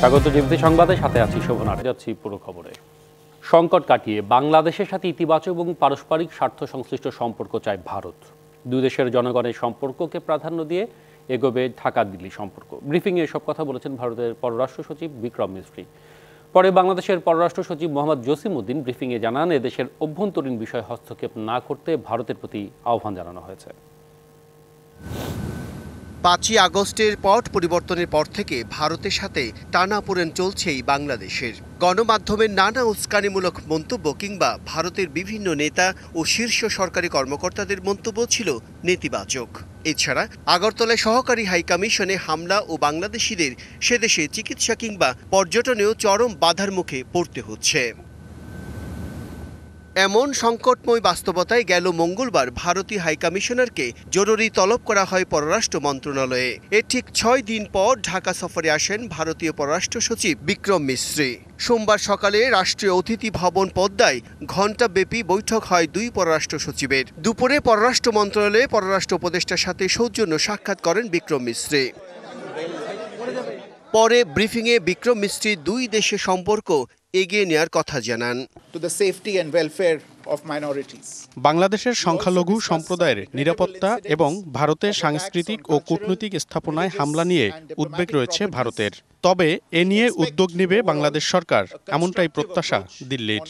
স্বাগত জিবিসি সংবাদে, সাথে আছি শোভন। যাচ্ছি পুরো খবরে। সংকট কাটিয়ে বাংলাদেশের সাথে ইতিবাচক এবং পারস্পরিক স্বার্থ সংশ্লিষ্ট সম্পর্ক চায় ভারত। দুই দেশের জনগণের সম্পর্ককে প্রাধান্য দিয়ে এগোবে ঢাকা দিল্লি সম্পর্ক। ব্রিফিংয়ে এসব কথা বলেছেন ভারতের পররাষ্ট্র সচিব বিক্রম মিস্ত্রি। পরে বাংলাদেশের পররাষ্ট্র সচিব মোহাম্মদ জসিমউদ্দিন ব্রিফিংয়ে জানান, এদেশের অভ্যন্তরীণ বিষয়ে হস্তক্ষেপ না করতে ভারতের প্রতি আহ্বান জানানো হয়েছে। ৫ই আগস্টের পট পরিবর্তনের পর থেকে ভারতের সাথে টানাপোড়েন চলছেই বাংলাদেশের। গণমাধ্যমের নানা উস্কানিমূলক মন্তব্য কিংবা ভারতের বিভিন্ন নেতা ও শীর্ষ সরকারি কর্মকর্তাদের মন্তব্য ছিল নেতিবাচক। এছাড়া আগরতলায় সহকারী হাইকমিশনে হামলা ও বাংলাদেশিদের সেদেশে চিকিৎসা কিংবা পর্যটনেও চরম বাধার মুখে পড়তে হচ্ছে। এমন সংকটময় বাস্তবতায় গেল মঙ্গলবার ভারতীয় হাইকমিশনারকে জরুরি তলব করা হয় পররাষ্ট্র মন্ত্রণালয়ে। এর ঠিক ৬ দিন পর ঢাকা সফরে আসেন ভারতীয় পররাষ্ট্র সচিব বিক্রম মিস্ত্রি। সোমবার সকালে রাষ্ট্রীয় অতিথি ভবন পদ্মায় ঘণ্টাব্যাপী বৈঠক হয় দুই পররাষ্ট্র সচিবের। দুপুরে পররাষ্ট্র মন্ত্রণালয়ে পররাষ্ট্র উপদেষ্টার সাথে সৌজন্য সাক্ষাৎ করেন বিক্রম মিস্ত্রি। পরে ব্রিফিংয়ে বিক্রম মিস্ত্রি দুই দেশের সম্পর্ক এগিয়ে নেওয়ার কথা জানান। বাংলাদেশের সংখ্যালঘু সম্প্রদায়ের নিরাপত্তা এবং ভারতের সাংস্কৃতিক ও কূটনৈতিক স্থাপনায় হামলা নিয়ে উদ্বেগ রয়েছে ভারতের। তবে এ নিয়ে উদ্যোগ নেবে বাংলাদেশ সরকার, এমনটাই প্রত্যাশা দিল্লির।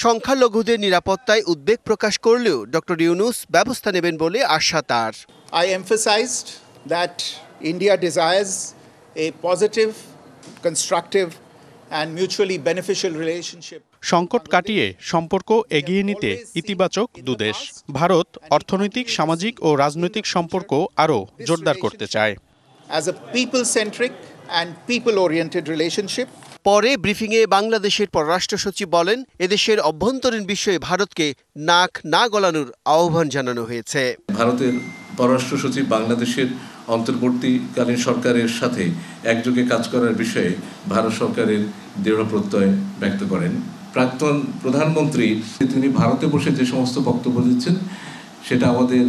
সংখ্যালঘুদের নিরাপত্তায় উদ্বেগ প্রকাশ করলেও ডক্টর ইউনূস ব্যবস্থা নেবেন বলে আশা তার। I emphasized that India desires a positive, constructive and mutually beneficial relationship. সংকট কাটিয়ে সম্পর্ক এগিয়ে নিতে ইতিবাচক দুদেশ। ভারত অর্থনৈতিক, সামাজিক ও রাজনৈতিক সম্পর্ক আরও জোরদার করতে চায়। As a people-centric and people-oriented relationship. পরে ব্রিফিংয়ে বাংলাদেশের পররাষ্ট্র সচিব বলেন, এদেশের অভ্যন্তরীণ বিষয়ে ভারতকে নাক না গলানোর আহ্বান জানানো হয়েছে। ভারতের পররাষ্ট্র সচিব বাংলাদেশের অন্তর্বর্তীকালীন সরকারের সাথে একযোগে কাজ করার বিষয়ে ভারত সরকারের দৃঢ় প্রত্যয় ব্যক্ত করেন। প্রাক্তন প্রধানমন্ত্রী তিনি ভারতে বসে যে সমস্ত বক্তব্য দিচ্ছেন সেটা আমাদের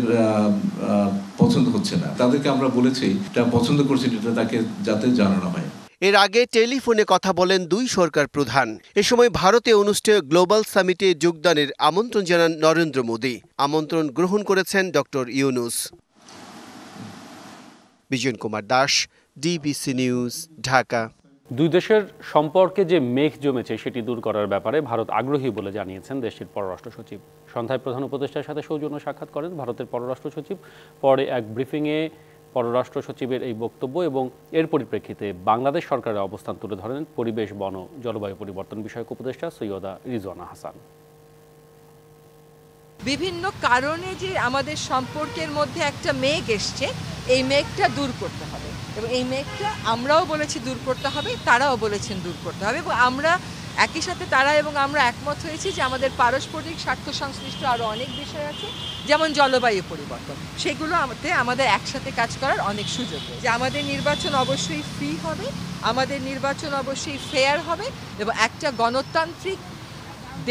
পছন্দ হচ্ছে না। তাদেরকে আমরা বলেছি এটা পছন্দ করছি, এটা তাকে যাতে জানানো হয়। এর আগে টেলিফোনে কথা বলেন দুই সরকার প্রধান। এ সময় ভারতে অনুষ্ঠেয় গ্লোবাল সামিটে যোগদানের আমন্ত্রণ জানান নরেন্দ্র মোদী। আমন্ত্রণ গ্রহণ করেছেন doctor Yunus. Bijan Kumar Das, DBC news, Dhaka. দুই দেশের সম্পর্কে যে মেঘ জমেছে সেটি দূর করার ব্যাপারে ভারত আগ্রহী বলে জানিয়েছেন দেশটির পররাষ্ট্র সচিব। সন্ধ্যায় প্রধান উপদেষ্টার সাথে সৌজন্য সাক্ষাৎ করেন ভারতের পররাষ্ট্র সচিব। পরে এক ব্রিফিংয়ে পররাষ্ট্র সচিবের এই বক্তব্য এবং এর পরিপ্রেক্ষিতে বাংলাদেশ সরকারের অবস্থান তুলে ধরেন পরিবেশ, বন, জলবায়ু পরিবর্তন বিষয়ক উপদেষ্টা সৈয়দা রিজওয়ানা হাসান। বিভিন্ন কারণে যে আমাদের সম্পর্কের মধ্যে একটা মেঘ এসছে, এই মেঘটা দূর করতে হবে এবং এই মেঘটা আমরাও বলেছি দূর করতে হবে, তারাও বলেছেন দূর করতে হবে এবং আমরা একই সাথে তারা এবং আমরা একমত হয়েছি যে আমাদের পারস্পরিক স্বার্থ সংশ্লিষ্ট আরও অনেক বিষয় আছে, যেমন জলবায়ু পরিবর্তন। সেগুলো আমাদের একসাথে কাজ করার অনেক সুযোগ রয়েছে। আমাদের নির্বাচন অবশ্যই ফ্রি হবে, আমাদের নির্বাচন অবশ্যই ফেয়ার হবে এবং একটা গণতান্ত্রিক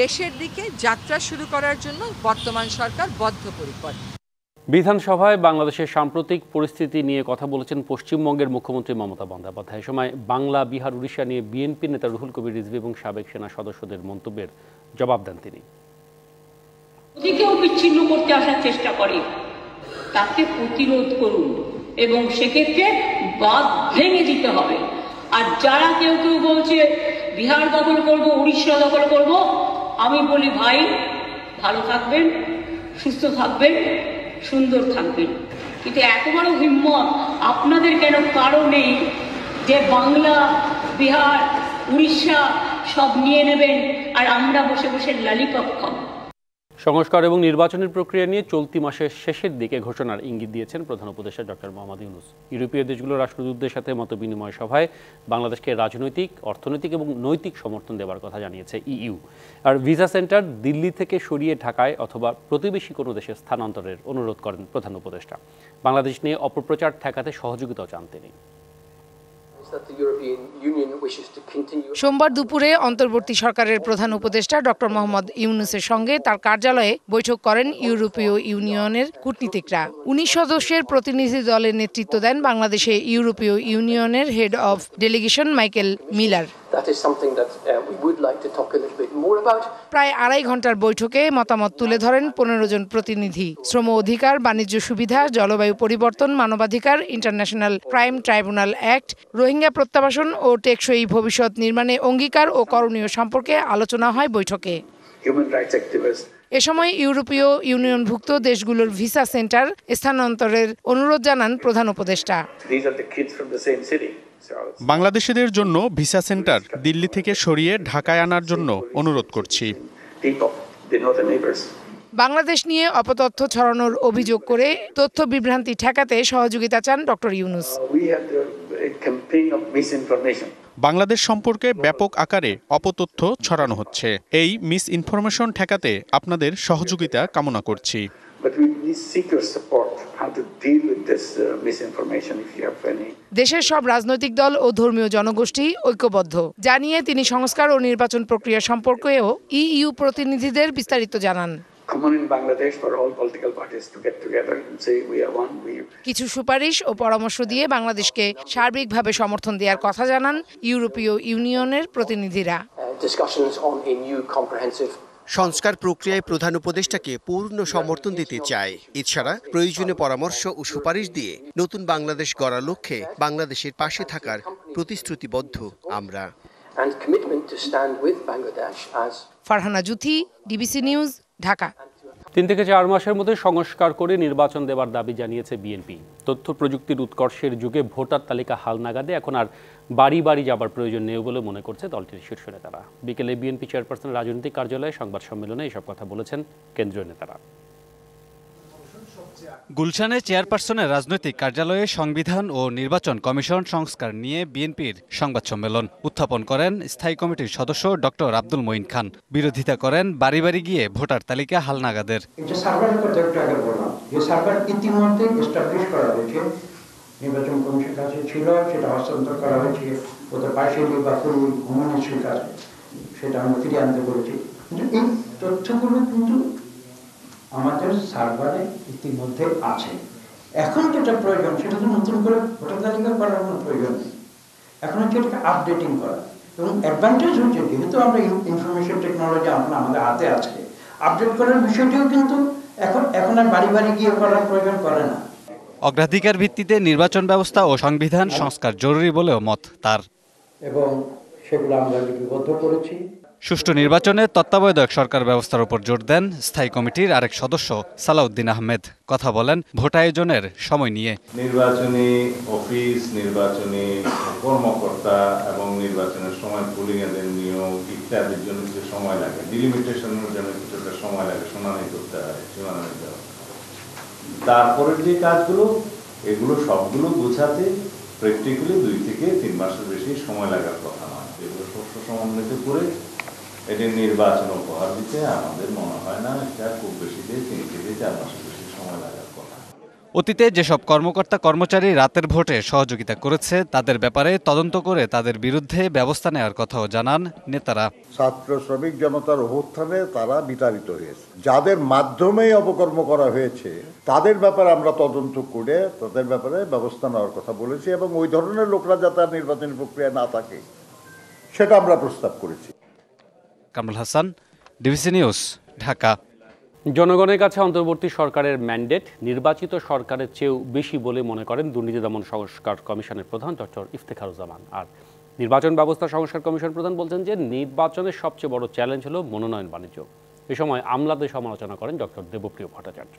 দেশের দিকে যাত্রা শুরু করার জন্য বর্তমান সরকার বদ্ধপরিকর। বিধানসভায় বাংলাদেশের সাম্প্রতিক পরিস্থিতি নিয়ে কথা বলেছেন পশ্চিমবঙ্গের মুখ্যমন্ত্রী মমতা বন্দ্যোপাধ্যায়। এ সময় বাংলা, বিহার, উড়িষ্যা নিয়ে বিএনপি নেতা রুহুল কবির রিজভী এবং সাবেক সেনা সদস্যদের মন্তব্যের জবাব দেন তিনি। যদি কেউ বিচ্ছিন্ন করতে আসার চেষ্টা করে তাকে প্রতিরোধ করুন এবং সেক্ষেত্রে বাঁধ ভেঙে দিতে হবে। আর যারা কেউ কেউ বলছে বিহার দখল করব, উড়িষ্যা দখল করব, আমি বলি ভাই ভালো থাকবেন, সুস্থ থাকবেন, সুন্দর থাকবেন, কিন্তু এত বড় হিম্মত আপনাদের কেন কারো নেই যে বাংলা, বিহার, উড়িষ্যা সব নিয়ে নেবেন আর আমরা বসে বসে ললিপপ খাবো। সংস্কার এবং নির্বাচনের প্রক্রিয়া নিয়ে চলতি মাসের শেষের দিকে ঘোষণার ইঙ্গিত দিয়েছেন প্রধান উপদেষ্টা ডক্টর মোহাম্মদ ইউনূস। ইউরোপীয় দেশগুলোর রাষ্ট্রদূতদের সাথে মতবিনিময় সভায় বাংলাদেশকে রাজনৈতিক, অর্থনৈতিক এবং নৈতিক সমর্থন দেওয়ার কথা জানিয়েছে ইইউ। আর ভিসা সেন্টার দিল্লি থেকে সরিয়ে ঢাকায় অথবা প্রতিবেশী কোনো দেশে স্থানান্তরের অনুরোধ করেন প্রধান উপদেষ্টা। বাংলাদেশ নিয়ে অপপ্রচার ঠেকাতে সহযোগিতাও চান তিনি। সোমবার দুপুরে অন্তর্বর্তী সরকারের প্রধান উপদেষ্টা ডক্টর মোহাম্মদ ইউনূসের সঙ্গে তার কার্যালয়ে বৈঠক করেন ইউরোপীয় ইউনিয়নের কূটনীতিকরা। ১৯ সদস্যের প্রতিনিধি দলের নেতৃত্ব দেন বাংলাদেশে ইউরোপীয় ইউনিয়নের head of delegation Michael Miller. প্রায় ২.৫ ঘন্টার বৈঠকে মতামত তুলে ধরেন ১৫ জন প্রতিনিধি। শ্রম অধিকার, বাণিজ্য সুবিধা, জলবায়ু পরিবর্তন, মানবাধিকার, international crime tribunal act, Rohingya প্রত্যাবাসন ও টেকসই ভবিষ্যৎ নির্মাণে অঙ্গীকার ও করণীয় সম্পর্কে আলোচনা হয় বৈঠকে। এ সময় ইউরোপীয় ইউনিয়নভুক্ত দেশগুলোর ভিসা সেন্টার স্থানান্তরের অনুরোধ জানান প্রধান উপদেষ্টা। বাংলাদেশিদের জন্য ভিসা সেন্টার দিল্লি থেকে সরিয়ে ঢাকায় আনার জন্য অনুরোধ করছি। বাংলাদেশ নিয়ে অপতথ্য ছড়ানোর অভিযোগ করে তথ্য বিভ্রান্তি ঠেকাতে সহযোগিতা চান ডক্টর ইউনূস। বাংলাদেশ সম্পর্কে ব্যাপক আকারে অপতথ্য ছড়ানো হচ্ছে। এই মিস ইনফরমেশন ঠেকাতে আপনাদের সহযোগিতা কামনা করছি। দেশের সব রাজনৈতিক দল ও ধর্মীয় জনগোষ্ঠী ঐক্যবদ্ধ জানিয়ে তিনি সংস্কার ও নির্বাচন প্রক্রিয়া সম্পর্কেও ইইউ প্রতিনিধিদের বিস্তারিত জানান। কিছু সুপারিশ ও পরামর্শ দিয়ে বাংলাদেশকে সার্বিকভাবে সমর্থন দেওয়ার কথা জানান ইউরোপীয় ইউনিয়নের প্রতিনিধিরা। সংস্কার প্রক্রিয়ায় প্রধান উপদেষ্টাকে পূর্ণ সমর্থন দিতে চায়। এছাড়া প্রয়োজনীয় পরামর্শ ও সুপারিশ দিয়ে নতুন বাংলাদেশ গড়ার লক্ষ্যে বাংলাদেশের পাশে থাকার প্রতিশ্রুতিবদ্ধ আমরা। Farhana Juthi, DBC news, Dhaka. ৩ থেকে ৪ মাসের মধ্যে সংস্কার করে নির্বাচন দেওয়ার দাবি জানিয়েছে বিএনপি। তথ্য প্রযুক্তির উৎকর্ষের যুগে ভোটার তালিকা হালনাগাদে এখন আর বাড়ি বাড়ি যাবার প্রয়োজন নেই বলে মনে করছে দলটির শীর্ষ নেতারা। বিকেলে বিএনপি চেয়ারপারসনের রাজনৈতিক কার্যালয়ে সংবাদ সম্মেলনে এসব কথা বলেছেন কেন্দ্রীয় নেতারা। গুলশানে চেয়ারপারসনের রাজনৈতিক কার্যালয়ে সংবিধান ও নির্বাচন কমিশন সংস্কার নিয়ে বিএনপির সংবাদ সম্মেলন উত্থাপন করেন স্থায়ী কমিটির সদস্য ডক্টর আব্দুল মঈন খান। বিরোধিতা করেন বাড়ি বাড়ি গিয়ে ভোটার তালিকা হালনাগাদের। নির্বাচন কমিশনের কাছে ছিল, সেটা হস্তান্তর করা হয়েছে ওদের পাশের বা কমিউনিস্টের কাছে, সেটা আমরা ফিরিয়ে আনতে বলেছি। কিন্তু এই তথ্যগুলো কিন্তু আমাদের সার্ভারে ইতিমধ্যে আছে। এখন যেটা প্রয়োজন সেটা তো নতুন করে ভোটার তালিকা করার কোনো প্রয়োজন নেই। এখন হচ্ছে এটাকে আপডেটিং করা। এবং অ্যাডভান্টেজ হচ্ছে যেহেতু আমরা ইনফরমেশন টেকনোলজি আমাদের হাতে আছে, আপডেট করার বিষয়টিও কিন্তু এখন আর বাড়ি বাড়ি গিয়ে করার প্রয়োজন করে না। অগ্রাধিকার ভিত্তিতে নির্বাচন ব্যবস্থা ও সংবিধান সংস্কার জরুরি বলেও মত তার। এবং সেগুলো আমরা লিপিবদ্ধ করেছি। সুষ্ঠু নির্বাচনে তত্ত্বাবধায়ক সরকার ব্যবস্থার উপর জোর দেন স্থায়ী কমিটির আরেক সদস্য সালাউদ্দিন আহমেদ। কথা বলেন ভোট আয়োজনের সময় নিয়ে। নির্বাচনী অফিস, নির্বাচনী কর্মকর্তা এবং নির্বাচনের সময় পুলিং এর নিয়োগ ইত্যাদির জন্য যে সময় লাগে, ডিলিমিটেশনের জন্য কিছুটা সময় লাগে, শুনানি করতে হয়, সীমানা নিতে হয়। তারপরের যে কাজগুলো, এগুলো সবগুলো গোছাতে প্র্যাকটিক্যালি 2 থেকে 3 মাসের বেশি সময় লাগার কথা নয়। এগুলো শস্য সমন্বিত করে এটি নির্বাচন উপহার দিতে আমাদের মনে হয় না এটা খুব বেশি 3 থেকে 4 মাসের বেশি সময় লাগার কথা। অতীতে যেসব কর্মকর্তা কর্মচারী রাতের ভোটে সহযোগিতা করেছে তাদের ব্যাপারে তদন্ত করে তাদের বিরুদ্ধে ব্যবস্থা নেওয়ার কথাও জানান নেতারা। ছাত্র শ্রমিক জনতার অভ্যুত্থানে তারা বিতাড়িত হয়েছে, যাদের মাধ্যমে অপকর্ম করা হয়েছে তাদের ব্যাপারে আমরা তদন্ত করে তাদের ব্যাপারে ব্যবস্থা নেওয়ার কথা বলেছি এবং ওই ধরনের লোকরা যাতে নির্বাচনী প্রক্রিয়া না থাকে সেটা আমরা প্রস্তাব করেছি। Kamrul Hasan, DBC news, Dhaka. জনগণের কাছে অন্তর্বর্তী সরকারের ম্যান্ডেট নির্বাচিত সরকারের চেয়েও বেশি বলে মনে করেন দুর্নীতি দমন সংস্কার কমিশনের প্রধান ডক্টর ইফতেখারুজ্জামান। আর নির্বাচন ব্যবস্থা সংস্কার কমিশন প্রধান বলছেন যে নির্বাচনের সবচেয়ে বড় চ্যালেঞ্জ হলো মনোনয়ন বাণিজ্য। এ সময় আমলাদের সমালোচনা করেন ডক্টর দেবপ্রিয় ভট্টাচার্য।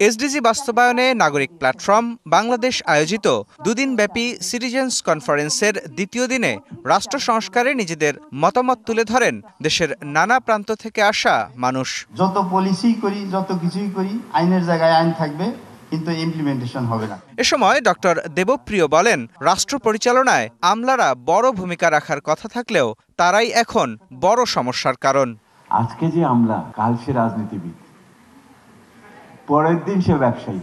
এসডিজি বাস্তবায়নে নাগরিক প্ল্যাটফর্ম বাংলাদেশ আয়োজিত 2 দিনব্যাপী সিটিজেন্স কনফারেন্সের দ্বিতীয় দিনে রাষ্ট্র সংস্কারে নিজেদের মতামত তুলে ধরেন দেশের নানা প্রান্ত থেকে আসা মানুষ। যত পলিসি করি, যত কিছুই করি, আইনের জায়গায় আইন থাকবে, কিন্তু ইমপ্লিমেন্টেশন হবে না। এ সময় ডক্টর দেবপ্রিয় বলেন, রাষ্ট্র পরিচালনায় আমলারা বড় ভূমিকা রাখার কথা থাকলেও তারাই এখন বড় সমস্যার কারণ। আজকে যে আমলা, কাল সে রাজনীতিবিদ, পরের দিন সে ব্যবসায়ী।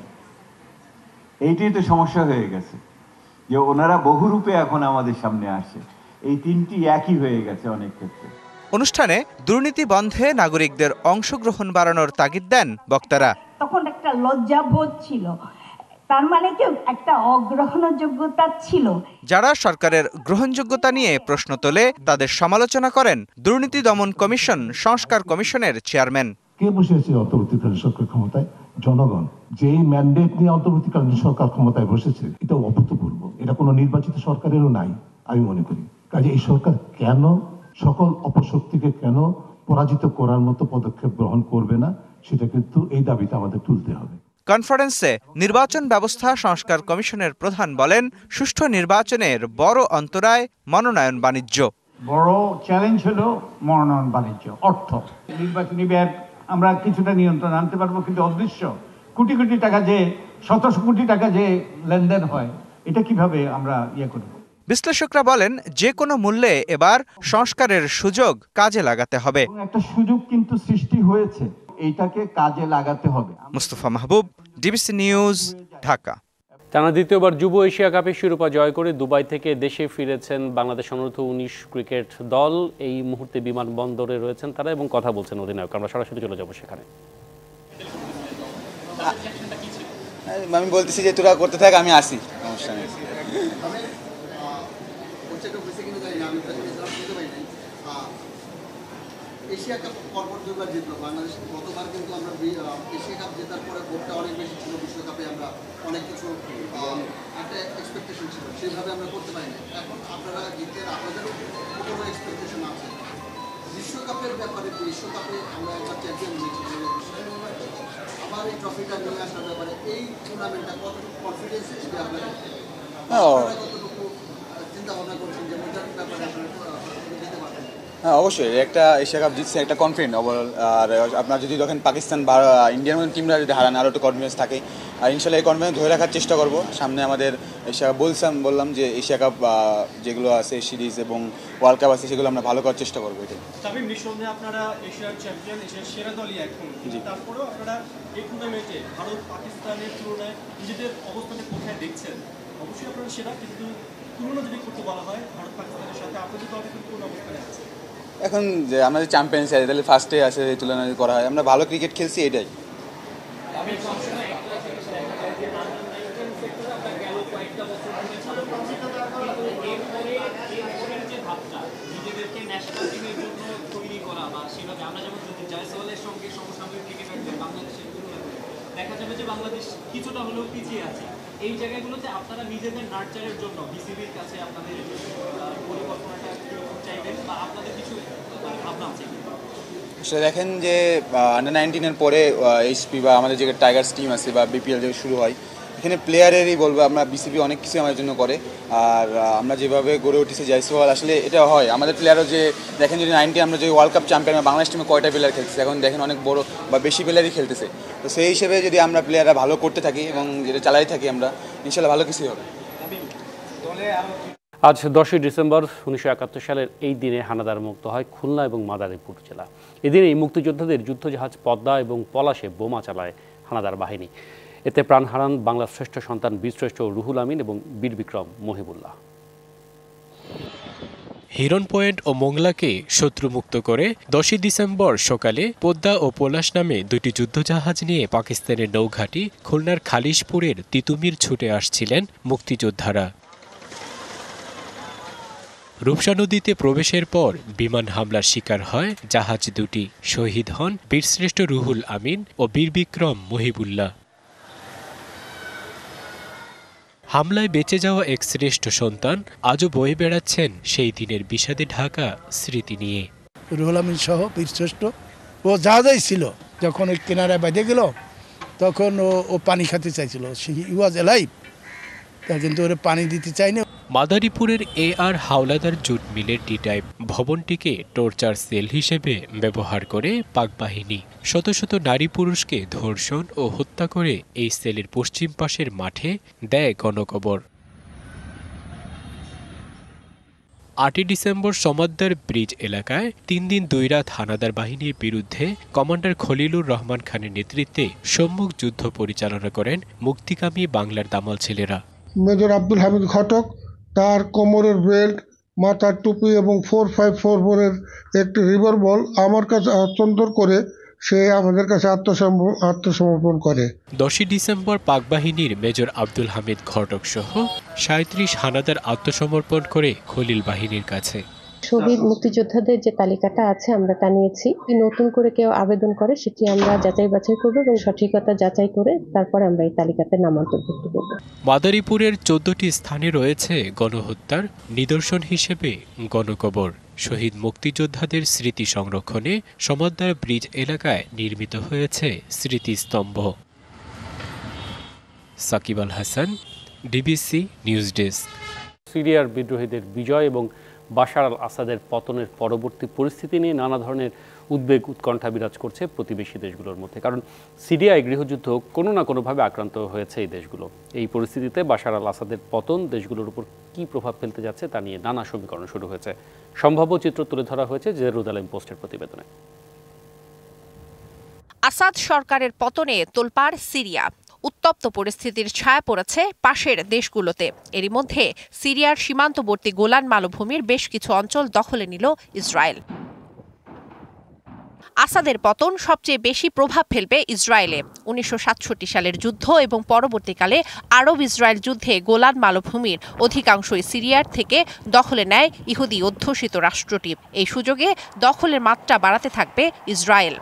এইটাই তো সমস্যা হয়ে গেছে যে ওনারা বহুরূপে এখন আমাদের সামনে আসে, এই তিনটি একই হয়ে গেছে অনেক ক্ষেত্রে। অনুষ্ঠানে দুর্নীতি বন্ধে নাগরিকদের অংশগ্রহণ বাড়ানোর তাগিদ দেন বক্তারা। তখন একটা লজ্জাবোধ ছিল, তার মানে কি একটা অগ্রহণযোগ্যতা ছিল। যারা সরকারের গ্রহণযোগ্যতা নিয়ে প্রশ্ন তোলে তাদের সমালোচনা করেন দুর্নীতি দমন কমিশন সংস্কার কমিশনের চেয়ারম্যান। কে বসেছে অন্তর্বর্তীকালীন সরকার ক্ষমতায়? জনগণ। যেই ম্যান্ডেট নিয়ে অন্তর্বর্তীকালীন সরকার ক্ষমতায় বসেছে এটা অভূতপূর্ব, এটা কোনো নির্বাচিত সরকারেরও নাই আমি মনে করি। কাজে এই সরকার কেন সকল অপশক্তিকে কেন পরাজিত করার মতো পদক্ষেপ গ্রহণ করবে না, সেটা কিন্তু এই দাবিটা আমাদের তুলতে হবে। কনফারেন্সে নির্বাচন ব্যবস্থা সংস্কার কমিশনের প্রধান বলেন, সুষ্ঠু নির্বাচনের বড় অন্তরায় মনোনয়ন বাণিজ্য। বড় চ্যালেঞ্জ হলো মনোনয়ন বাণিজ্য, অর্থ। নির্বাচনী ব্যয় আমরা কিছুটা নিয়ন্ত্রণ আনতে পারবো, কিন্তু অদৃশ্য কোটি কোটি টাকা যে, শত কোটি টাকা যে লেনদেন হয়, এটা কিভাবে আমরা করব? বিশ্লেষকরা বলেন, যে কোনো মূল্যে এবার সংস্কারের সুযোগ কাজে লাগাতে হবে। একটা সুযোগ কিন্তু সৃষ্টি হয়েছে, এইটাকে কাজে লাগাতে হবে। মুস্তফা মাহবুব, ডিবিসি নিউজ, ঢাকা। টানা দ্বিতীয়বার যুব এশিয়া কাপে শিরোপা জয় করে দুবাই থেকে দেশে ফিরেছেন বাংলাদেশ অনূর্ধ্ব-19 ক্রিকেট দল। এই মুহূর্তে বিমানবন্দরে রয়েছেন তারা এবং কথা বলছেন অধিনায়ক। আমরা সরাসরি চলে যাব সেখানে। আমি বলতেছি যে তোরা করতে থাক, আমি আসি, সমস্যা নেই। এশিয়া কাপ পরপর দুবার জিতলো বাংলাদেশ। গতবার কিন্তু আমরা এশিয়া কাপ জেতার পরে ভোটটা অনেক বেশি ছিল, বিশ্বকাপে আমরা অনেক কিছু একটা এক্সপেকটেশন ছিল, সেইভাবে আমরা করতে পারিনি। এখন আপনারা জিতের আপনাদেরও কোনো এক্সপেকটেশন আছে বিশ্বকাপের ব্যাপারে। বিশ্বকাপে আমরা একবার চ্যাম্পিয়ন হয়েছি, আবার এই ট্রফিটা নিয়ে আসার ব্যাপারে এই টুর্নামেন্টটা কতটুকু কনফিডেন্স হিসেবে আপনারা কতটুকু চিন্তা ভাবনা করছেন যে মজার ব্যাপারে আপনারা যেতে পারবেন? হ্যাঁ, অবশ্যই একটা এশিয়া কাপ জিতছে, একটা কনফিডেন্ট ওভারঅল। আর আপনার যদি দেখেন পাকিস্তান বা ইন্ডিয়ার মতো টিমরা যদি হারান, আরও একটু কনফিডেন্স থাকে। আর ইনশাল্লাহ এই কনফিডেন্স ধরে রাখার চেষ্টা করব। সামনে আমাদের এশিয়া কাপ বললাম যে এশিয়া কাপ যেগুলো আছে সিরিজ এবং ওয়ার্ল্ড কাপ আছে, সেগুলো আমরা ভালো করার চেষ্টা করবো। এটাই নিঃসন্দেহে আপনারা এশিয়ার চ্যাম্পিয়ন, এশিয়ার সেরা দলই এখন। তারপরেও আপনারা এই টুর্নামেন্টে ভারত পাকিস্তানের তুলনায় নিজেদের অবস্থানে কোথায় দেখছেন? অবশ্যই আপনারা সেরা, কিন্তু তুলনা যদি করতে বলা হয় ভারত পাকিস্তানের সাথে, আপনাদের দল এখন কোন অবস্থানে আছে? এখন যে আমরা যে চ্যাম্পিয়ন্স আছে তাহলে ফার্স্টে আছে, এই তুলনা করা হয় আমরা ভালো ক্রিকেট খেলছি, এটাই। দেখা যাবে যে বাংলাদেশ কিছুটা হলেও পিছিয়ে আছে। এই জায়গাগুলোতে আপনারা নিজেদের নার্চারের জন্য বিসিবির কাছে আপনাদের পরিকল্পনাটা চাইবেন বা আপনাদের কিছু ভাবনা আছে? আসলে দেখেন যে আন্ডার-19 পরে এইচপি বা আমাদের যে টাইগার্স টিম আছে বা বিপিএল যে শুরু হয়, এখানে প্লেয়ারেরই বলবো আমরা, বিসিবি অনেক কিছু আমাদের জন্য করে। আর আমরা যেভাবে গড়ে উঠেছি জয়সওয়াল, আসলে এটা হয় আমাদের প্লেয়ারও যে দেখেন যদি 90 আমরা যে ওয়ার্ল্ড কাপ চ্যাম্পিয়ন, বাংলাদেশ টিমে কয়টা প্লেয়ার খেলতেছে, এখন দেখেন অনেক বড় বা বেশি প্লেয়ারই খেলতেছে। তো সেই হিসেবে যদি আমরা প্লেয়াররা ভালো করতে থাকি এবং যেটা চালাই থাকি, আমরা ইনশাল্লাহ ভালো কিছুই হবে। আজ 10ই ডিসেম্বর 1971 সালের এই দিনে হানাদার মুক্ত হয় খুলনা এবং মাদারীপুর জেলা। এদিনেই মুক্তিযোদ্ধাদের যুদ্ধজাহাজ পদ্মা এবং পলাশে বোমা চালায় হানাদার বাহিনী। এতে প্রাণ হারান বাংলার শ্রেষ্ঠ সন্তান বীরশ্রেষ্ঠ রুহুল আমিন এবং বীর বিক্রম মহিবুল্লাহ। হিরন পয়েন্ট ও মোংলাকে শত্রুমুক্ত করে 10ই ডিসেম্বর সকালে পদ্মা ও পলাশ নামে দুটি যুদ্ধজাহাজ নিয়ে পাকিস্তানের নৌঘাঁটি খুলনার খালিশপুরের তিতুমির ছুটে আসছিলেন মুক্তিযোদ্ধারা। রূপসা নদীতে প্রবেশের পর বিমান হামলার শিকার হয় জাহাজ দুটি। শহীদ হন বীরশ্রেষ্ঠ রুহুল আমিন ও বীর বিক্রম মহিবুল্লাহ। হামলায় বেঁচে যাওয়া এক শ্রেষ্ঠ সন্তান আজও বয়ে বেড়াচ্ছেন সেই দিনের বিষাদে ঢাকা স্মৃতি নিয়ে। রুহুল আমিন সহ বীরশ্রেষ্ঠ ও জাহাজেই ছিল, যখন ওই কিনারায় বেঁধে গেল তখন ও পানি খেতে চাইছিল, হি ওয়াজ এলাইভ, কিন্তু ওরা পানি দিতে চায়নি। মাদারীপুরের AR হাওলাদার জুট মিলের ডি-টাইপ ভবনটিকে টর্চার সেল হিসেবে ব্যবহার করে পাক বাহিনী শত শত নারী পুরুষকে ধর্ষণ ও হত্যা করে এই সেলের পশ্চিম পাশের মাঠে দেয় গণকবর। 8 ডিসেম্বর সমদ্দার ব্রিজ এলাকায় 3 দিন 2 রাত হানাদার বাহিনীর বিরুদ্ধে কমান্ডার খলিলুর রহমান খানের নেতৃত্বে সম্মুখ যুদ্ধ পরিচালনা করেন মুক্তিকামী বাংলার দামাল ছেলেরা। মেজর আব্দুল হামিদ ঘটক তার কোমরের বেল্ট, মাথার টুপি এবং 454 বোরের একটি রিভলভার আমার কাছে হস্তান্তর করে সে আমাদের কাছে আত্মসমর্পণ করে। 10 ডিসেম্বর পাক বাহিনীর মেজর আব্দুল হামিদ ঘটক সহ 37 হানাদার আত্মসমর্পণ করে খলিল বাহিনীর কাছে। শহীদ মুক্তিযোদ্ধাদের যে তালিকাটা আছে আমরা তা নিয়েছি। নতুন করে কেউ আবেদন করে সেটি আমরা যাচাই বাছাই করব এবং সঠিকতা যাচাই করে তারপরে আমরা এই তালিকাতে নাম অন্তর্ভুক্ত করব। মাদারীপুরের 14টি স্থানে রয়েছে গণহত্যার নিদর্শন হিসেবে গণকবর। শহীদ মুক্তিযোদ্ধাদের স্মৃতি সংরক্ষণে সমদ্দার ব্রিজ এলাকায় নির্মিত হয়েছে স্মৃতিস্তম্ভ। Shakib Al Hasan, DBC news desk. সিরিয়ার বিদ্রোহীদের বিজয় এবং বাশার আল আসাদের পতনের পরবর্তী পরিস্থিতি নিয়ে নানা ধরনের উদ্বেগ উৎকণ্ঠা বিরাজ করছে প্রতিবেশী দেশগুলোর মধ্যে। কারণ সিরিয়ায় গৃহযুদ্ধ কোনো না কোনোভাবে আক্রান্ত হয়েছে এই দেশগুলো। এই পরিস্থিতিতে বাশার আল আসাদের পতন দেশগুলোর উপর কী প্রভাব ফেলতে যাচ্ছে তা নিয়ে নানা সমীকরণ শুরু হয়েছে। সম্ভাব্য চিত্র তুলে ধরা হয়েছে জেরুজালেম পোস্টের প্রতিবেদনে। আসাদ সরকারের পতনে তোলপাড় সিরিয়া। উত্তপ্ত পরিস্থিতির ছায়া পড়েছে পাশের দেশগুলোতে। এরই মধ্যে সিরিয়ার সীমান্তবর্তী গোলান মালভূমির বেশ কিছু অঞ্চল দখলে নিল ইসরায়েল। আসাদের পতন সবচেয়ে বেশি প্রভাব ফেলবে ইসরায়েলে। 1967 সালের যুদ্ধ এবং পরবর্তীকালে আরব ইসরায়েল যুদ্ধে গোলান মালভূমির অধিকাংশই সিরিয়ার থেকে দখলে নেয় ইহুদি অধ্যুষিত রাষ্ট্রটি। এই সুযোগে দখলের মাত্রা বাড়াতে থাকবে ইসরায়েল।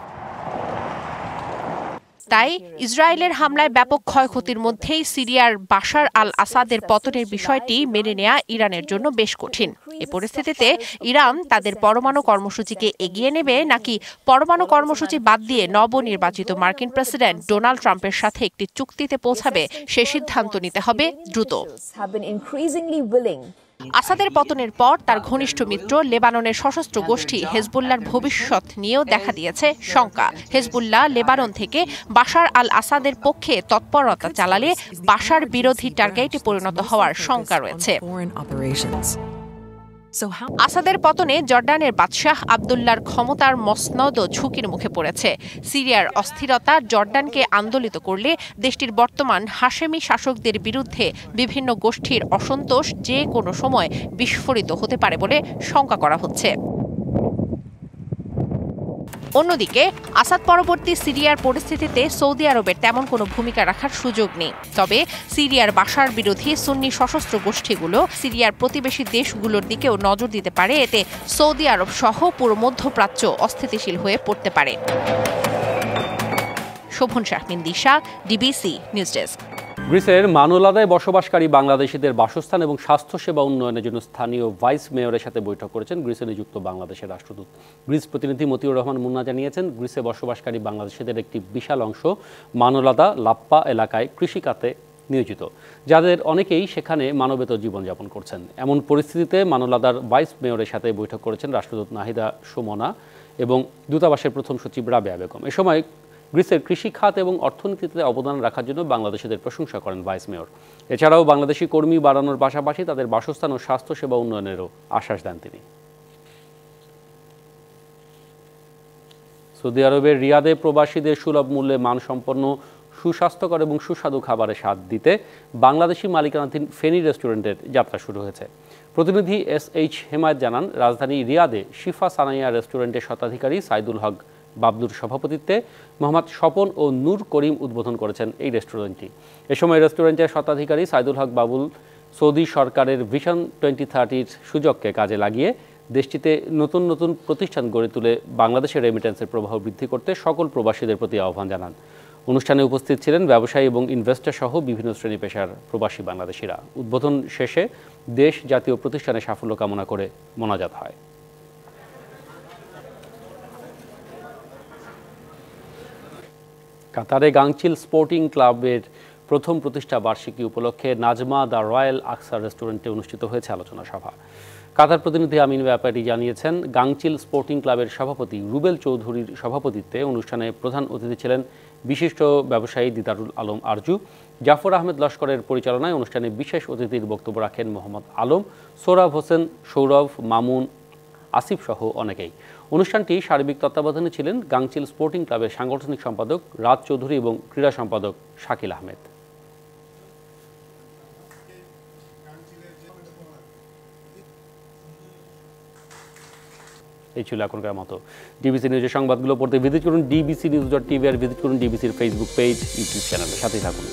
তাই ইসরায়েলের হামলায় ব্যাপক ক্ষয়ক্ষতির মধ্যেই সিরিয়ার বাশার আল আসাদের পতনের বিষয়টি মেনে নেওয়া ইরানের জন্য বেশ কঠিন। এ পরিস্থিতিতে ইরান তাদের পরমাণু কর্মসূচিকে এগিয়ে নেবে নাকি পরমাণু কর্মসূচি বাদ দিয়ে নবনির্বাচিত মার্কিন প্রেসিডেন্ট ডোনাল্ড ট্রাম্পের সাথে একটি চুক্তিতে পৌঁছাবে সে সিদ্ধান্ত নিতে হবে দ্রুত। আসাদের পতনের পর তার ঘনিষ্ঠ মিত্র লেবাননের সশস্ত্র গোষ্ঠী হেজবুল্লাহর ভবিষ্যৎ নিয়েও দেখা দিয়েছে শঙ্কা। হেজবুল্লাহ লেবানন থেকে বাশার আল আসাদের পক্ষে তৎপরতা চালালে বাশার বিরোধী টার্গেটে পরিণত হওয়ার শঙ্কা রয়েছে। আসাদের পতনে জর্ডানের বাদশাহ আবদুল্লাহর ক্ষমতার মসনদও ঝুঁকির মুখে পড়েছে। সিরিয়ার অস্থিরতা জর্ডানকে আন্দোলিত করলে দেশটির বর্তমান হাশেমি শাসকদের বিরুদ্ধে বিভিন্ন গোষ্ঠীর অসন্তোষ যে কোনো সময় বিস্ফোরিত হতে পারে বলে শঙ্কা করা হচ্ছে। অন্যদিকে আসাদ পরবর্তী সিরিয়ার পরিস্থিতিতে সৌদি আরবের তেমন কোনো ভূমিকা রাখার সুযোগ নেই। তবে সিরিয়ার বাশার বিরোধী সুন্নি সশস্ত্র গোষ্ঠীগুলো সিরিয়ার প্রতিবেশী দেশগুলোর দিকেও নজর দিতে পারে। এতে সৌদি আরব সহ পুরো মধ্যপ্রাচ্য অস্থিতিশীল হয়ে পড়তে পারে। শোভন শাহমিন দিশা, ডিবিসি নিউজ ডেস্ক। গ্রিসের মানোলাদায় বসবাসকারী বাংলাদেশিদের বাসস্থান এবং স্বাস্থ্যসেবা উন্নয়নের জন্য স্থানীয় ভাইস মেয়রের সাথে বৈঠক করেছেন গ্রিসে নিযুক্ত বাংলাদেশের রাষ্ট্রদূত। গ্রিস প্রতিনিধি মতিউর রহমান মুন্না জানিয়েছেন, গ্রিসে বসবাসকারী বাংলাদেশিদের একটি বিশাল অংশ মানোলাদা লাপ্পা এলাকায় কৃষিখাতে নিয়োজিত, যাদের অনেকেই সেখানে মানবেতর জীবনযাপন করছেন। এমন পরিস্থিতিতে মানোলাদার ভাইস মেয়রের সাথে বৈঠক করেছেন রাষ্ট্রদূত নাহিদা সুমনা এবং দূতাবাসের প্রথম সচিব রাবেয়া বেগম। এ সময় গ্রিসের কৃষি খাত এবং অর্থনীতিতে অবদান রাখার জন্য বাংলাদেশিদের প্রশংসা করেন ভাইস মেয়র। এছাড়াও বাংলাদেশি কর্মী বাড়ানোর পাশাপাশি তাদের বাসস্থান ও স্বাস্থ্যসেবা উন্নয়নেরও আশ্বাস দেন তিনি। সৌদি আরবের রিয়াদে প্রবাসীদের সুলভ মূল্যে মানসম্পন্ন সুস্বাস্থ্যকর এবং সুস্বাদু খাবারের স্বাদ দিতে বাংলাদেশি মালিকানাধীন ফেনী রেস্টুরেন্টের যাত্রা শুরু হয়েছে। প্রতিনিধি SH হেমায়েত জানান, রাজধানী রিয়াদে শিফা সানাইয়া রেস্টুরেন্টের স্বত্বাধিকারী সাইদুল হক বাবলুর সভাপতিত্বে মোহাম্মদ স্বপন ও নূর করিম উদ্বোধন করেছেন এই রেস্টুরেন্টটি। এ সময় রেস্টুরেন্টের স্বত্বাধিকারী সাইদুল হক বাবুল সৌদি সরকারের ভিশন 2030 সুযোগকে কাজে লাগিয়ে দেশটিতে নতুন নতুন প্রতিষ্ঠান গড়ে তুলে বাংলাদেশের রেমিটেন্সের প্রবাহ বৃদ্ধি করতে সকল প্রবাসীদের প্রতি আহ্বান জানান। অনুষ্ঠানে উপস্থিত ছিলেন ব্যবসায়ী এবং ইনভেস্টর সহ বিভিন্ন শ্রেণী পেশার প্রবাসী বাংলাদেশিরা। উদ্বোধন শেষে দেশ জাতীয় প্রতিষ্ঠানের সাফল্য কামনা করে মোনাজাত হয়। কাতারে গাংচিল স্পোর্টিং ক্লাবের প্রথম প্রতিষ্ঠা বার্ষিকী উপলক্ষে নাজমা দ্য রয়্যাল আকসা রেস্টুরেন্টে অনুষ্ঠিত হয়েছে আলোচনা সভা। কাতার প্রতিনিধি আমিন ব্যাপারী জানিয়েছেন, গাংচিল স্পোর্টিং ক্লাবের সভাপতি রুবেল চৌধুরীর সভাপতিত্বে অনুষ্ঠানে প্রধান অতিথি ছিলেন বিশিষ্ট ব্যবসায়ী দিদারুল আলম আরজু, জাফর আহমেদ লস্করের পরিচালনায় অনুষ্ঠানে বিশেষ অতিথির বক্তব্য রাখেন মোহাম্মদ আলম, সোহরাব হোসেন, সৌরভ, মামুন, আসিফ সহ অনেকেই। অনুষ্ঠানটি সার্বিক তত্ত্বাবধানে ছিলেন গাংচিল স্পোর্টিং ক্লাবের সাংগঠনিক সম্পাদক রাজ চৌধুরী এবং ক্রীড়া সম্পাদক শাকিল আহমেদ। এই ছিল এখনকার মতো। ডিবিসি নিউজের সংবাদগুলো পড়তে ভিজিট করুন dbcnews.tv আর ভিজিট করুন ডিবিসির ফেসবুক পেজ, ইউটিউব চ্যানেলের সাথেই থাকুন।